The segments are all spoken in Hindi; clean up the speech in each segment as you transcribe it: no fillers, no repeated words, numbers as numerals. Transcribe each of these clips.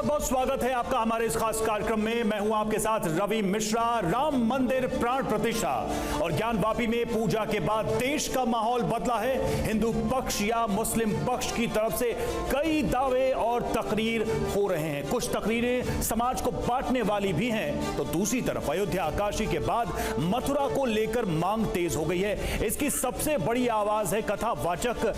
बहुत बहुत स्वागत है आपका हमारे इस खास कार्यक्रम में। मैं हूं आपके साथ रवि मिश्रा। राम मंदिर प्राण प्रतिष्ठा और ज्ञानवापी में पूजा के बाद देश का माहौल बदला है। हिंदू पक्ष या मुस्लिम पक्ष की तरफ से कई दावे और तकरीर हो रहे हैं। कुछ तकरीरें समाज को बांटने वाली भी हैं, तो दूसरी तरफ अयोध्या काशी के बाद मथुरा को लेकर मांग तेज हो गई है। इसकी सबसे बड़ी आवाज है कथावाचक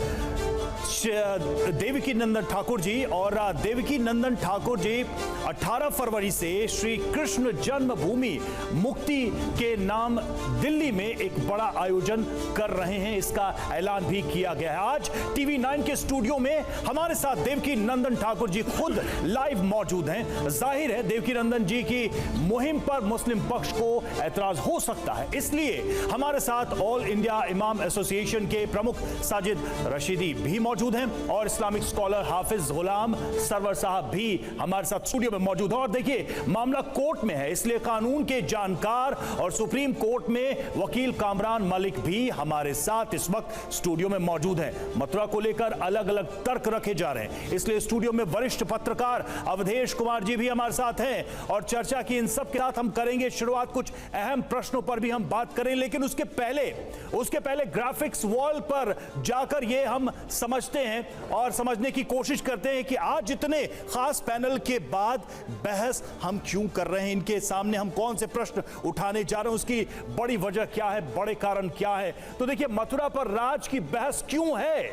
देवकी नंदन ठाकुर जी। और देवकी नंदन ठाकुर जी 18 फरवरी से श्री कृष्ण जन्मभूमि मुक्ति के नाम दिल्ली में एक बड़ा आयोजन कर रहे हैं। इसका ऐलान भी किया गया है। आज टीवी 9 के स्टूडियो में हमारे साथ देवकी नंदन ठाकुर जी खुद लाइव मौजूद हैं। जाहिर है देवकी नंदन जी की मुहिम पर मुस्लिम पक्ष को ऐतराज हो सकता है, इसलिए हमारे साथ ऑल इंडिया इमाम एसोसिएशन के प्रमुख साजिद रशीदी भी मौजूद हैं और इस्लामिक स्कॉलर हाफिज गुलाम सरवर साहब भी हमारे साथ स्टूडियो में मौजूद हैं। और देखिए, मामला कोर्ट में है, इसलिए कानून के जानकार और सुप्रीम कोर्ट में वकील कामरान मलिक भी हमारे साथ इस वक्त स्टूडियो में मौजूद हैं। मथुरा को लेकर अलग अलग तर्क रखे जा रहे हैं, इसलिए स्टूडियो में वरिष्ठ पत्रकार अवधेश कुमार जी भी हमारे साथ हैं और चर्चा की इन सब के साथ हम करेंगे शुरुआत। कुछ अहम प्रश्नों पर भी हम बात करें, लेकिन उसके पहले ग्राफिक्स वॉल पर जाकर यह हम समझते हैं और समझने की कोशिश करते हैं कि आज इतने खास पैनल के बाद बहस हम क्यों कर रहे हैं। इनके सामने हम कौन से प्रश्न उठाने जा रहे हैं, उसकी बड़ी वजह क्या है, बड़े कारण क्या है। तो देखिए, मथुरा पर राज की बहस क्यों है,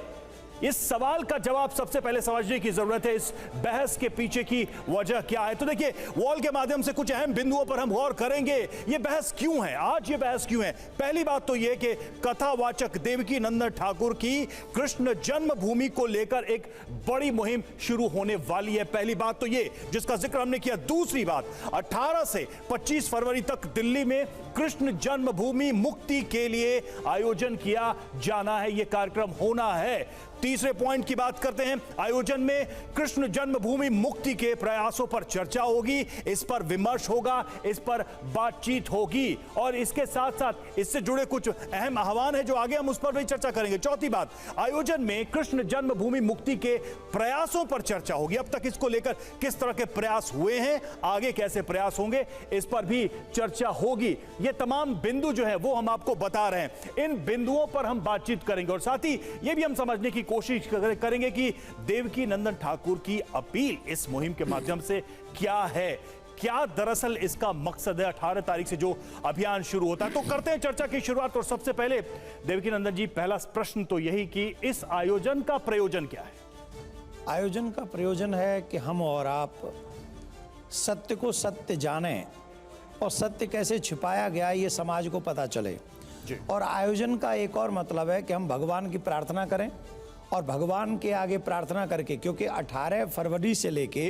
इस सवाल का जवाब सबसे पहले समझने की जरूरत है। इस बहस के पीछे की वजह क्या है। तो देखिए, वॉल के माध्यम से कुछ अहम बिंदुओं पर हम गौर करेंगे। ये बहस क्यों है, आज ये बहस क्यों है। पहली बात तो यह कि कथावाचक देवकी नंदन ठाकुर की कृष्ण जन्मभूमि को लेकर एक बड़ी मुहिम शुरू होने वाली है। पहली बात तो ये, जिसका जिक्र हमने किया। दूसरी बात, 18 से 25 फरवरी तक दिल्ली में कृष्ण जन्मभूमि मुक्ति के लिए आयोजन किया जाना है, यह कार्यक्रम होना है। तीसरे पॉइंट की बात करते हैं। आयोजन में कृष्ण जन्मभूमि मुक्ति के प्रयासों पर चर्चा होगी, इस पर विमर्श होगा, इस पर बातचीत होगी और इसके साथ साथ इससे जुड़े कुछ अहम आह्वान है जो आगे हम उस पर भी चर्चा करेंगे। चौथी बात, आयोजन में कृष्ण जन्मभूमि मुक्ति के प्रयासों पर चर्चा होगी। अब तक इसको लेकर किस तरह के प्रयास हुए हैं, आगे कैसे प्रयास होंगे, इस पर भी चर्चा होगी। ये तमाम बिंदु जो है वो हम आपको बता रहे हैं। इन बिंदुओं पर हम बातचीत करेंगे और साथ ही यह भी हम समझने की कोशिश करेंगे कि देवकी नंदन ठाकुर की अपील इस मुहिम के माध्यम से क्या है, क्या दरअसल इसका मकसद है। 18 तारीख से जो अभियान शुरू होता है, तो करते हैं चर्चा की शुरुआत। और सबसे पहले देवकी नंदन जी, पहला प्रश्न तो यही कि इस आयोजन का प्रयोजन क्या है। आयोजन का प्रयोजन है कि हम और आप सत्य को सत्य जानें और सत्य कैसे छिपाया गया ये समाज को पता चले। और आयोजन का एक और मतलब है कि हम भगवान की प्रार्थना करें और भगवान के आगे प्रार्थना करके, क्योंकि 18 फरवरी से लेके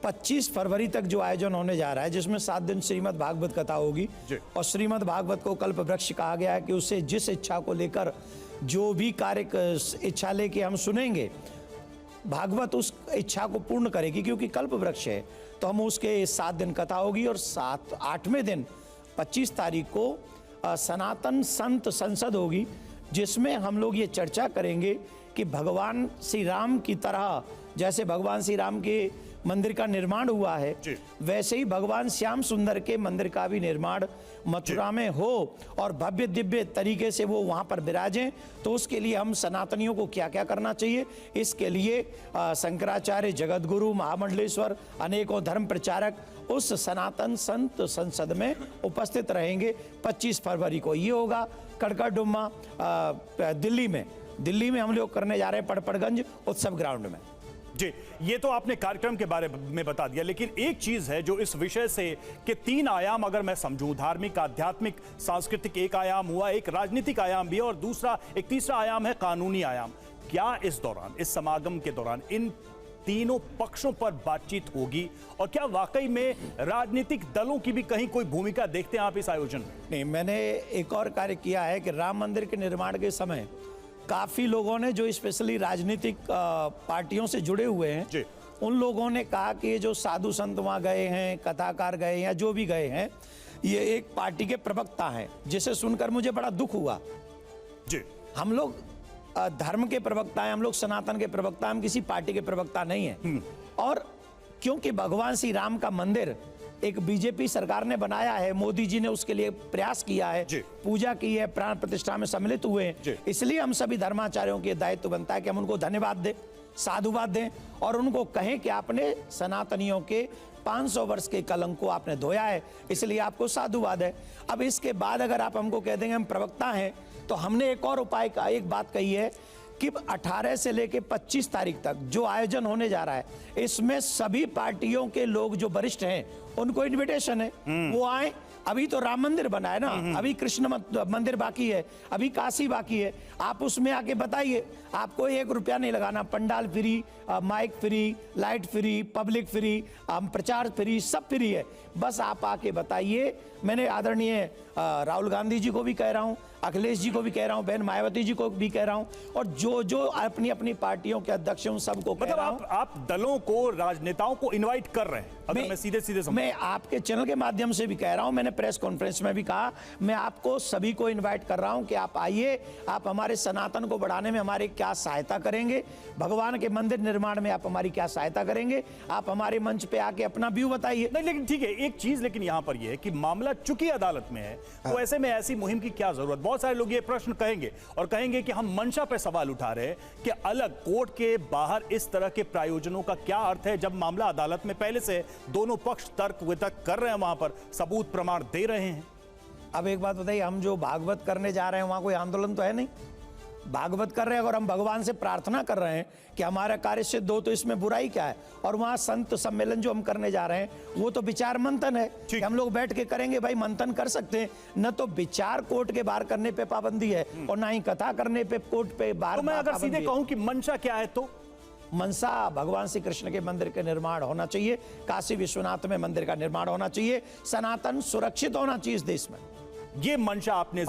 25 फरवरी तक जो आयोजन होने जा रहा है, जिसमें 7 दिन श्रीमद् भागवत कथा होगी और श्रीमद् भागवत को कल्प वृक्ष कहा गया है कि उससे जिस इच्छा को लेकर जो भी कार्य इच्छा लेके हम सुनेंगे, भागवत उस इच्छा को पूर्ण करेगी, क्योंकि कल्प वृक्ष है। तो हम उसके 7 दिन कथा होगी और 8वें दिन 25 तारीख को सनातन संत संसद होगी, जिसमें हम लोग ये चर्चा करेंगे कि भगवान श्री राम की तरह, जैसे भगवान श्री राम के मंदिर का निर्माण हुआ है, वैसे ही भगवान श्याम सुंदर के मंदिर का भी निर्माण मथुरा में हो और भव्य दिव्य तरीके से वो वहाँ पर विराजें। तो उसके लिए हम सनातनियों को क्या क्या करना चाहिए, इसके लिए शंकराचार्य, जगतगुरु, महामंडलेश्वर, अनेकों धर्म प्रचारक उस सनातन संत संसद में उपस्थित रहेंगे। 25 फरवरी को ये होगा कड़कड़डुम्मा दिल्ली में हम लोग करने जा रहे हैं, पड़पड़गंज उत्सव ग्राउंड में। जी, ये तो आपने कार्यक्रम के बारे में बता दिया, लेकिन एक चीज है जो इस विषय से कि 3 आयाम अगर मैं समझूं, धार्मिक, आध्यात्मिक, सांस्कृतिक एक आयाम हुआ, एक राजनीतिक आयाम भी और एक तीसरा आयाम है कानूनी आयाम। क्या इस दौरान, इस समागम के दौरान इन तीनों पक्षों पर बातचीत होगी और क्या वाकई में राजनीतिक दलों की भी कहीं कोई भूमिका देखते हैं आप इस आयोजन में? नहीं, मैंने एक और कार्य किया है कि राम मंदिर के निर्माण के समय काफ़ी लोगों ने, जो स्पेशली राजनीतिक पार्टियों से जुड़े हुए हैं, उन लोगों ने कहा कि ये जो साधु संत वहाँ गए हैं, कथाकार गए हैं या जो भी गए हैं, ये एक पार्टी के प्रवक्ता हैं, जिसे सुनकर मुझे बड़ा दुख हुआ। हम लोग धर्म के प्रवक्ता हैं, हम लोग सनातन के प्रवक्ता हैं, हम किसी पार्टी के प्रवक्ता नहीं हैं। और क्योंकि भगवान श्री राम का मंदिर एक बीजेपी सरकार ने बनाया है, मोदी जी ने उसके लिए प्रयास किया है, पूजा की है, प्राण प्रतिष्ठा में सम्मिलित हुए हैं। इसलिए हम सभी धर्माचार्यों के दायित्व बनता है कि हम उनको धन्यवाद दें, साधुवाद दें और उनको कहें कि आपने सनातनियों के 500 वर्ष के कलंक को आपने धोया है, इसलिए आपको साधुवाद है। अब इसके बाद अगर आप हमको कह देंगे हम प्रवक्ता हैं, तो हमने एक और उपाय का एक बात कही है कि 18 से लेकर 25 तारीख तक जो आयोजन होने जा रहा है, इसमें सभी पार्टियों के लोग जो वरिष्ठ हैं उनको इनविटेशन है, वो आए। अभी तो राम मंदिर बना है ना, अभी कृष्ण मंदिर बाकी है, अभी काशी बाकी है। आप उसमें आके बताइए, आपको 1 रुपया नहीं लगाना, pandal free, mic free, light free, public free, प्रचार फ्री, सब फ्री है। बस आप आके बताइए। मैंने आदरणीय राहुल गांधी जी को भी कह रहा हूं, अखिलेश जी को भी कह रहा हूं, बहन मायावती जी को भी कह रहा हूं, और जो जो अपनी अपनी पार्टियों के अध्यक्ष हैं उन सबको कह रहा हूं। आप दलों को, राजनेताओं को इनवाइट कर रहे हैं? अगर मैं सीधे मैं आपके चैनल के माध्यम से भी कह रहा हूं, मैंने प्रेस कॉन्फ्रेंस में भी कहा, मैं आपको सभी को इनवाइट कर रहा हूं कि आप आइए, आप हमारे सनातन को बढ़ाने में हमारी क्या सहायता करेंगे, भगवान के मंदिर निर्माण में आप हमारी क्या सहायता करेंगे, आप हमारे मंच पे आके अपना व्यू बताइए। नहीं, लेकिन ठीक है, एक चीज लेकिन यहां पर यह है कि मामला चूंकि अदालत में है, तो ऐसे में ऐसी मुहिम की क्या जरूरत? बहुत सारे लोग ये प्रश्न कहेंगे और कहेंगे कि हम मंशा पे सवाल उठा रहे हैं कि अलग कोर्ट के बाहर इस तरह के प्रायोजनों का क्या अर्थ है, जब मामला अदालत में पहले से दोनों पक्ष तर्क वितर्क कर रहे हैं, वहां पर सबूत प्रमाण दे रहे हैं। अब एक बात बताइए, हम जो भागवत करने जा रहे हैं वहां कोई आंदोलन तो है नहीं, भागवत कर रहे हैं और हम भगवान से प्रार्थना कर रहे हैं कि हमारा कार्य सिद्ध हो, तो इसमें बुराई क्या है? और वहां संत सम्मेलन जो हम करने जा रहे हैं वो तो विचार मंथन है कि हम लोग बैठ के करेंगे। भाई मंथन कर सकते हैं, न तो विचार कोर्ट के बाहर करने पे पाबंदी है और ना ही कथा करने पे कोर्ट पे बाहर। तो मैं अगर सीधे कहूं कि मंशा क्या है, तो मनसा भगवान श्री कृष्ण के मंदिर के निर्माण होना चाहिए, काशी विश्वनाथ में मंदिर का निर्माण होना चाहिए, सनातन सुरक्षित होना चाहिए इस देश में। ये मंशा आपने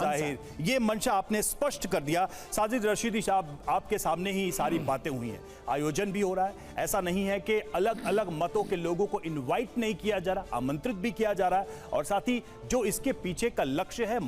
ये मंशा आपने स्पष्ट कर दिया। साजिद रशीदी साहब, आपके सामने ही सारी बातें हुई हैं, आयोजन भी हो रहा है, ऐसा नहीं है कि अलग अलग मतों के लोगों को इनवाइट नहीं किया जा रहा, आमंत्रित भी किया जा रहा है, और साथ ही जो इसके पीछे का लक्ष्य है